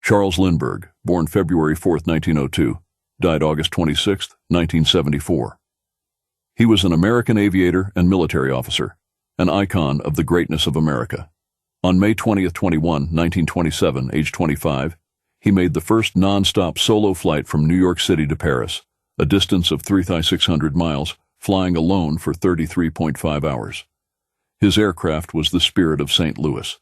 Charles Lindberg, born February 4, 1902, died August 26, 1974. He was an American aviator and military officer, an icon of the greatness of America. On May 20, 1927, age 25, he made the first non-stop solo flight from New York City to Paris, a distance of 3,600 miles, flying alone for 33.5 hours. His aircraft was the Spirit of St. Louis.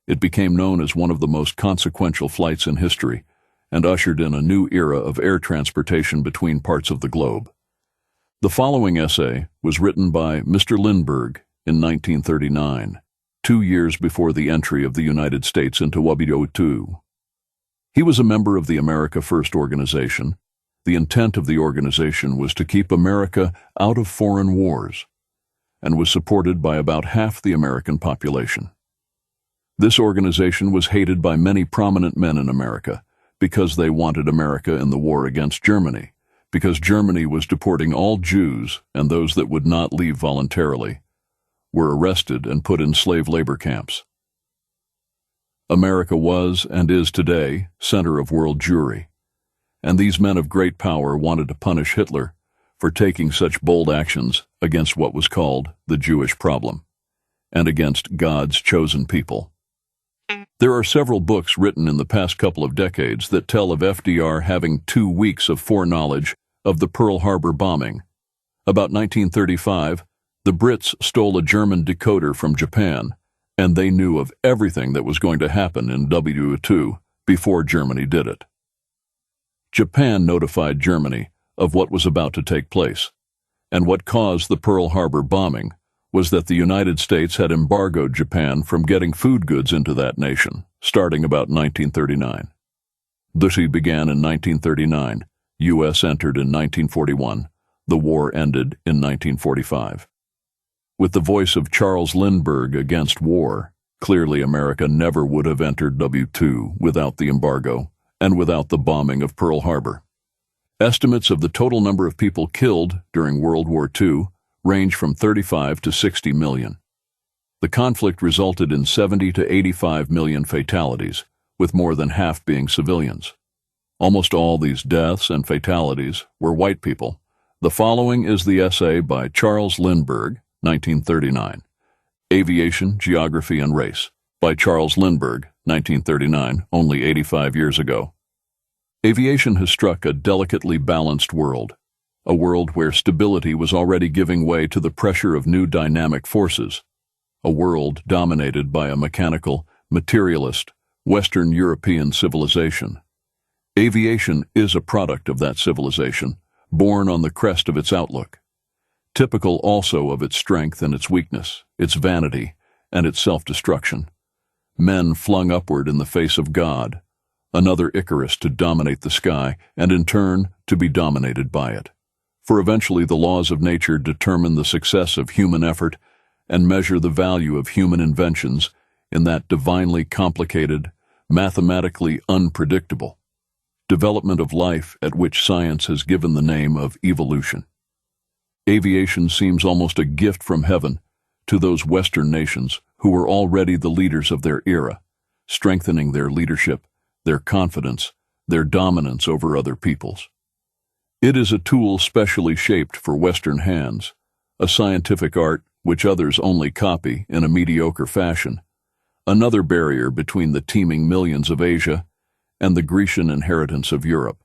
It became known as one of the most consequential flights in history and ushered in a new era of air transportation between parts of the globe. The following essay was written by Mr. Lindberg in 1939, 2 years before the entry of the United States into World War II. He was a member of the America First organization. The intent of the organization was to keep America out of foreign wars, and was supported by about half the American population. This organization was hated by many prominent men in America because they wanted America in the war against Germany, because Germany was deporting all Jews, and those that would not leave voluntarily were arrested and put in slave labor camps. America was, and is today, center of world Jewry, and these men of great power wanted to punish Hitler for taking such bold actions against what was called the Jewish problem, and against God's chosen people. There are several books written in the past couple of decades that tell of FDR having 2 weeks of foreknowledge of the Pearl Harbor bombing. About 1935, the Brits stole a German decoder from Japan, and they knew of everything that was going to happen in World War II before Germany did it. Japan notified Germany of what was about to take place, and what caused the Pearl Harbor bombing was that the United States had embargoed Japan from getting food goods into that nation, starting about 1939. This began in 1939, U.S. entered in 1941, the war ended in 1945. With the voice of Charles Lindberg against war, clearly America never would have entered World War II without the embargo and without the bombing of Pearl Harbor. Estimates of the total number of people killed during World War II range from 35 to 60 million. The conflict resulted in 70 to 85 million fatalities, with more than half being civilians. Almost all these deaths and fatalities were white people. The following is the essay by Charles Lindberg, 1939, Aviation, Geography, and Race, by Charles Lindberg, 1939, only 85 years ago. Aviation has struck a delicately balanced world, a world where stability was already giving way to the pressure of new dynamic forces, a world dominated by a mechanical, materialist, Western European civilization. Aviation is a product of that civilization, born on the crest of its outlook, typical also of its strength and its weakness, its vanity and its self-destruction. Men flung upward in the face of God, another Icarus to dominate the sky, and in turn to be dominated by it. For eventually the laws of nature determine the success of human effort and measure the value of human inventions in that divinely complicated, mathematically unpredictable development of life at which science has given the name of evolution. Aviation seems almost a gift from heaven to those Western nations who were already the leaders of their era, strengthening their leadership, their confidence, their dominance over other peoples. It is a tool specially shaped for Western hands, a scientific art which others only copy in a mediocre fashion, another barrier between the teeming millions of Asia and the Grecian inheritance of Europe,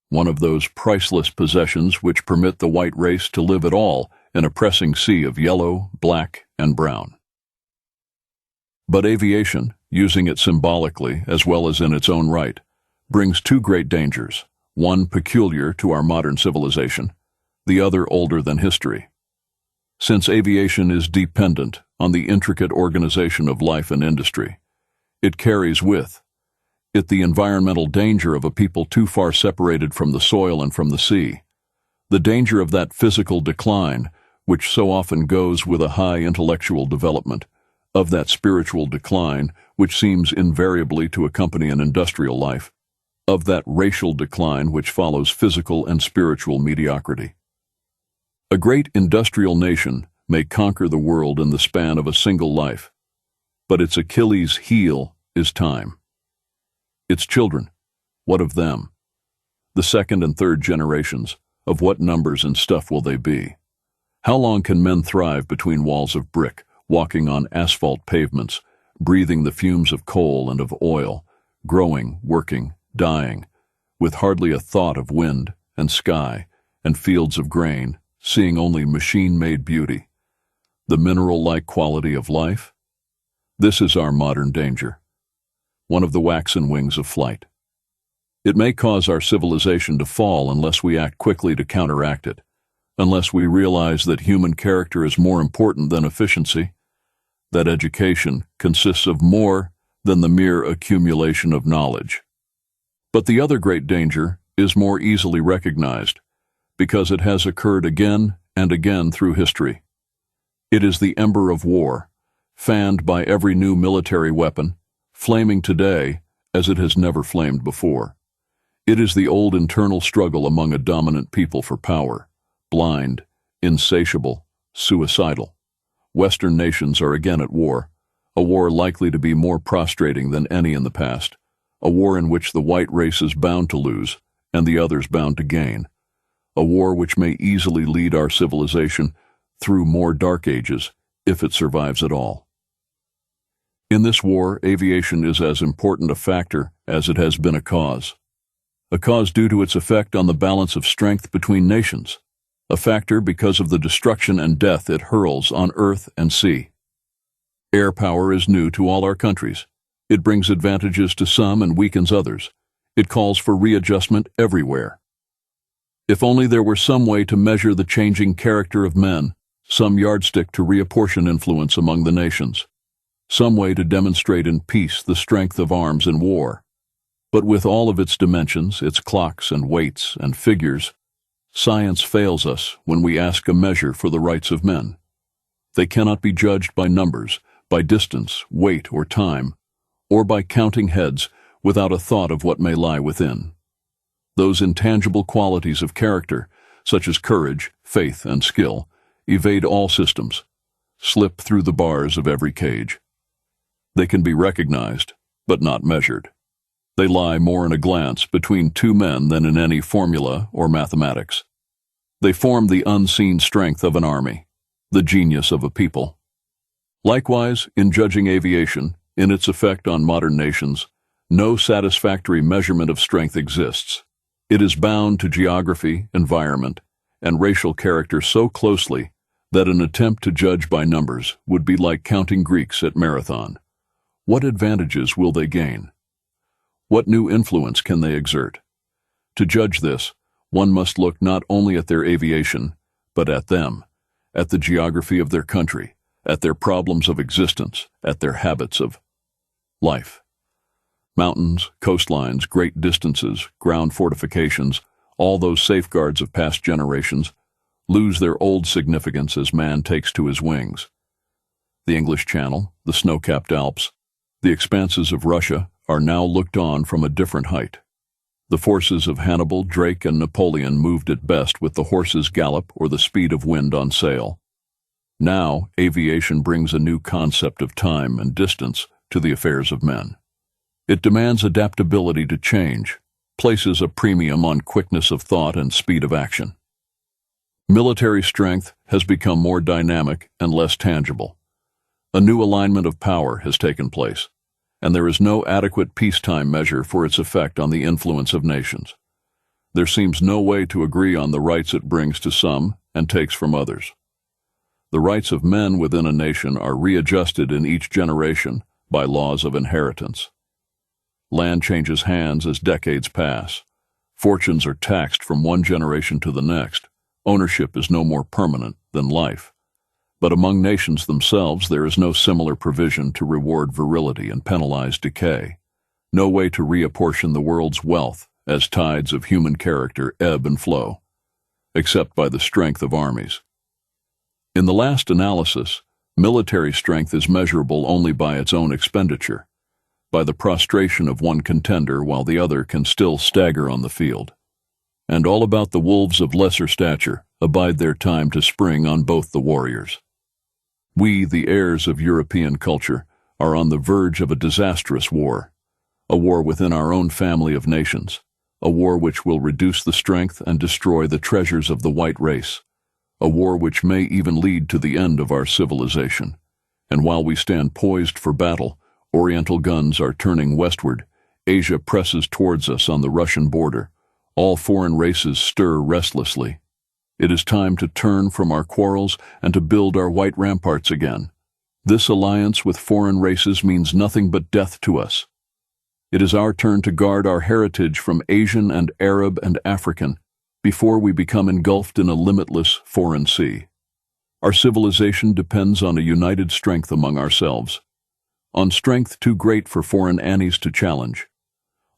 one of those priceless possessions which permit the white race to live at all in a pressing sea of yellow, black, and brown. But aviation, using it symbolically as well as in its own right, brings 2 great dangers, one peculiar to our modern civilization, the other older than history. Since aviation is dependent on the intricate organization of life and industry, it carries with it the environmental danger of a people too far separated from the soil and from the sea, the danger of that physical decline which so often goes with a high intellectual development, of that spiritual decline which seems invariably to accompany an industrial life, of that racial decline which follows physical and spiritual mediocrity. A great industrial nation may conquer the world in the span of a single life, but its Achilles heel is time. Its children, what of them? The second and third generations, of what numbers and stuff will they be? How long can men thrive between walls of brick, walking on asphalt pavements, breathing the fumes of coal and of oil, growing, working, dying, with hardly a thought of wind and sky and fields of grain, seeing only machine-made beauty, the mineral-like quality of life? This is our modern danger, one of the waxen wings of flight. It may cause our civilization to fall unless we act quickly to counteract it, unless we realize that human character is more important than efficiency, that education consists of more than the mere accumulation of knowledge. But the other great danger is more easily recognized, because it has occurred again and again through history. It is the ember of war, fanned by every new military weapon, flaming today as it has never flamed before. It is the old internal struggle among a dominant people for power, blind, insatiable, suicidal. Western nations are again at war, a war likely to be more prostrating than any in the past, a war in which the white race is bound to lose and the others bound to gain, a war which may easily lead our civilization through more dark ages if it survives at all. In this war, aviation is as important a factor as it has been a cause due to its effect on the balance of strength between nations, a factor because of the destruction and death it hurls on earth and sea. Air power is new to all our countries. It brings advantages to some and weakens others. It calls for readjustment everywhere. If only there were some way to measure the changing character of men, some yardstick to reapportion influence among the nations, some way to demonstrate in peace the strength of arms in war. But with all of its dimensions, its clocks and weights and figures, science fails us when we ask a measure for the rights of men. They cannot be judged by numbers, by distance, weight, or time, or by counting heads without a thought of what may lie within. Those intangible qualities of character, such as courage, faith, and skill, evade all systems, slip through the bars of every cage. They can be recognized, but not measured. They lie more in a glance between two men than in any formula or mathematics. They form the unseen strength of an army, the genius of a people. Likewise, in judging aviation, in its effect on modern nations, no satisfactory measurement of strength exists. It is bound to geography, environment, and racial character so closely that an attempt to judge by numbers would be like counting Greeks at marathon. What advantages will they gain? What new influence can they exert? To judge this, one must look not only at their aviation, but at them, at the geography of their country, at their problems of existence, at their habits of life. Mountains, coastlines, great distances, ground fortifications, all those safeguards of past generations, lose their old significance as man takes to his wings. The English Channel, the snow-capped Alps, the expanses of Russia are now looked on from a different height. The forces of Hannibal, Drake, and Napoleon moved at best with the horse's gallop or the speed of wind on sail. Now, aviation brings a new concept of time and distance to the affairs of men. It demands adaptability to change, places a premium on quickness of thought and speed of action. Military strength has become more dynamic and less tangible. A new alignment of power has taken place, and there is no adequate peacetime measure for its effect on the influence of nations. There seems no way to agree on the rights it brings to some and takes from others. The rights of men within a nation are readjusted in each generation by laws of inheritance. Land changes hands as decades pass. Fortunes are taxed from one generation to the next. Ownership is no more permanent than life. But among nations themselves there is no similar provision to reward virility and penalize decay, no way to reapportion the world's wealth as tides of human character ebb and flow, except by the strength of armies. In the last analysis, military strength is measurable only by its own expenditure, by the prostration of one contender while the other can still stagger on the field. And all about the wolves of lesser stature abide their time to spring on both the warriors. We, the heirs of European culture, are on the verge of a disastrous war, a war within our own family of nations, a war which will reduce the strength and destroy the treasures of the white race, a war which may even lead to the end of our civilization. And while we stand poised for battle, Oriental guns are turning westward, Asia presses towards us on the Russian border, all foreign races stir restlessly. It is time to turn from our quarrels and to build our white ramparts again. This alliance with foreign races means nothing but death to us. It is our turn to guard our heritage from Asian and Arab and African before we become engulfed in a limitless foreign sea. Our civilization depends on a united strength among ourselves, on strength too great for foreign Annies to challenge,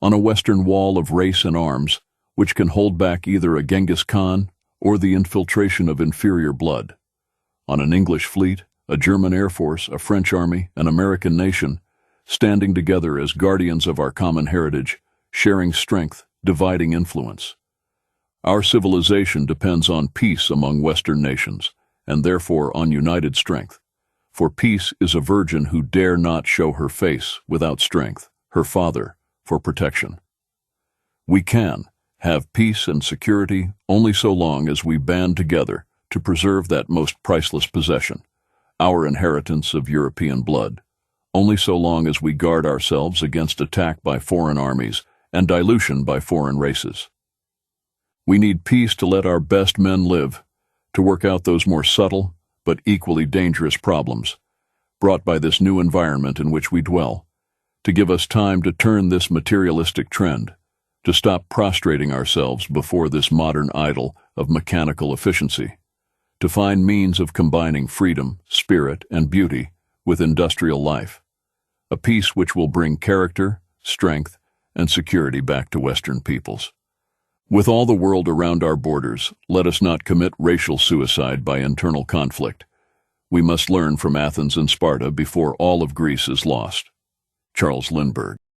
on a Western wall of race and arms which can hold back either a Genghis Khan or the infiltration of inferior blood, on an English fleet, a German air force, a French army, an American nation, standing together as guardians of our common heritage, sharing strength, dividing influence. Our civilization depends on peace among Western nations, and therefore on united strength. For peace is a virgin who dare not show her face without strength, her father, for protection. We can have peace and security only so long as we band together to preserve that most priceless possession, our inheritance of European blood, only so long as we guard ourselves against attack by foreign armies and dilution by foreign races. We need peace to let our best men live, to work out those more subtle but equally dangerous problems brought by this new environment in which we dwell, to give us time to turn this materialistic trend, to stop prostrating ourselves before this modern idol of mechanical efficiency, to find means of combining freedom, spirit, and beauty with industrial life, a peace which will bring character, strength, and security back to Western peoples. With all the world around our borders, let us not commit racial suicide by internal conflict. We must learn from Athens and Sparta before all of Greece is lost. Charles Lindberg.